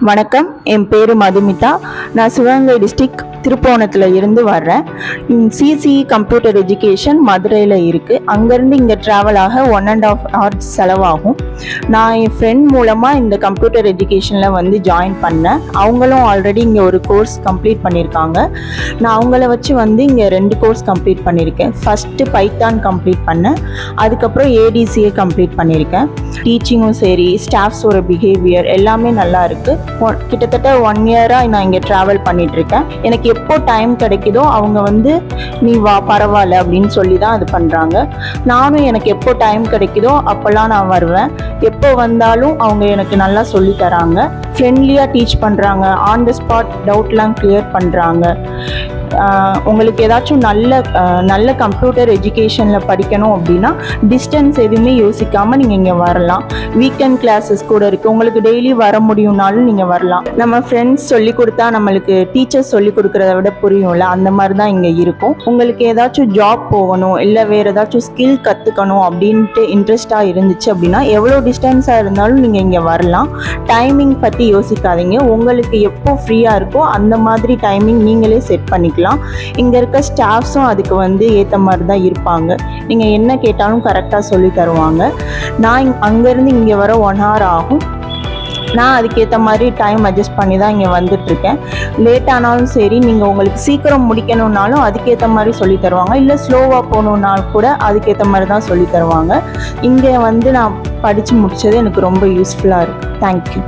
வணக்கம், என் பேர் மதுமிதா. நான் சிவகங்கை டிஸ்ட்ரிக்ட் திருப்போணத்தில் இருந்து வர்றேன். சிசிஇ கம்ப்யூட்டர் எஜுகேஷன் மதுரையில் இருக்குது. அங்கேருந்து இங்கே ட்ராவல் ஆக 1.5 hours செலவாகும். நான் என் ஃப்ரெண்ட் மூலமாக இந்த கம்ப்யூட்டர் எஜுகேஷனில் வந்து ஜாயின் பண்ணேன். அவங்களும் ஆல்ரெடி இங்கே ஒரு கோர்ஸ் கம்ப்ளீட் பண்ணியிருக்காங்க. நான் அவங்கள வச்சு வந்து இங்கே 2 கோர்ஸ் கம்ப்ளீட் பண்ணியிருக்கேன். ஃபஸ்ட்டு பைத்தான் கம்ப்ளீட் பண்ணேன், அதுக்கப்புறம் ஏடிசிஏ கம்ப்ளீட் பண்ணியிருக்கேன். டீச்சிங்கும் சரி, ஸ்டாஃப்ஸோட பிஹேவியர் எல்லாமே நல்லா இருக்குது. கிட்டத்தட்ட 1 year-ஆக நான் இங்கே ட்ராவல் பண்ணிகிட்ருக்கேன். எனக்கு எப்போ டைம் கிடைக்குதோ அவங்க வந்து நீ வா பரவாயில்ல அப்படின்னு சொல்லி தான் இது பண்ணுறாங்க. நானும் எனக்கு எப்போ டைம் கிடைக்குதோ அப்போல்லாம் நான் வருவேன். எப்போ வந்தாலும் அவங்க எனக்கு நல்லா சொல்லி தராங்க, ஃப்ரெண்ட்லியாக டீச் பண்ணுறாங்க, ஆன் த ஸ்பாட் டவுட்லாம் கிளியர் பண்ணுறாங்க. உங்களுக்கு ஏதாச்சும் நல்ல கம்ப்யூட்டர் எஜுகேஷனில் படிக்கணும் அப்படின்னா டிஸ்டன்ஸ் எதுவுமே யோசிக்காமல் நீங்கள் இங்கே வரலாம். வீக்கெண்ட் கிளாஸஸ் கூட இருக்குது, உங்களுக்கு டெய்லி வர முடியும்னாலும் நீங்கள் வரலாம். நம்ம ஃப்ரெண்ட்ஸ் சொல்லி கொடுத்தா நம்மளுக்கு டீச்சர்ஸ் சொல்லி கொடுக்குறத விட புரியும்ல, அந்த மாதிரி தான் இங்கே இருக்கும். உங்களுக்கு ஏதாச்சும் ஜாப் போகணும் இல்லை வேறு ஏதாச்சும் ஸ்கில் கற்றுக்கணும் அப்படின்ட்டு இன்ட்ரெஸ்டாக இருந்துச்சு அப்படின்னா எவ்வளோ டிஸ்டன்ஸாக இருந்தாலும் நீங்கள் இங்கே வரலாம். டைமிங் பற்றி யோசிக்காதீங்க, உங்களுக்கு எப்போ ஃப்ரீயாக இருக்கோ அந்த மாதிரி டைமிங் நீங்களே செட் பண்ணிக்கலாம். இங்கே இருக்க ஸ்டாஃப்ஸும் அதுக்கு வந்து ஏற்ற மாதிரி தான் இருப்பாங்க. நீங்கள் என்ன கேட்டாலும் கரெக்டாக சொல்லி தருவாங்க. நான் அங்கேருந்து இங்கே வர 1 hour ஆகும். நான் அதுக்கேற்ற மாதிரி டைம் அட்ஜஸ்ட் பண்ணி தான் இங்கே வந்துட்டுருக்கேன். லேட் ஆனாலும் சரி, நீங்கள் உங்களுக்கு சீக்கிரம் முடிக்கணுன்னாலும் அதுக்கேற்ற மாதிரி சொல்லி தருவாங்க. இல்லை ஸ்லோவாக போகணுன்னாலும் கூட அதுக்கேற்ற மாதிரி தான் சொல்லி தருவாங்க. இங்கே வந்து நான் படித்து முடித்தது எனக்கு ரொம்ப யூஸ்ஃபுல்லாக இருக்குது. தேங்க்யூ.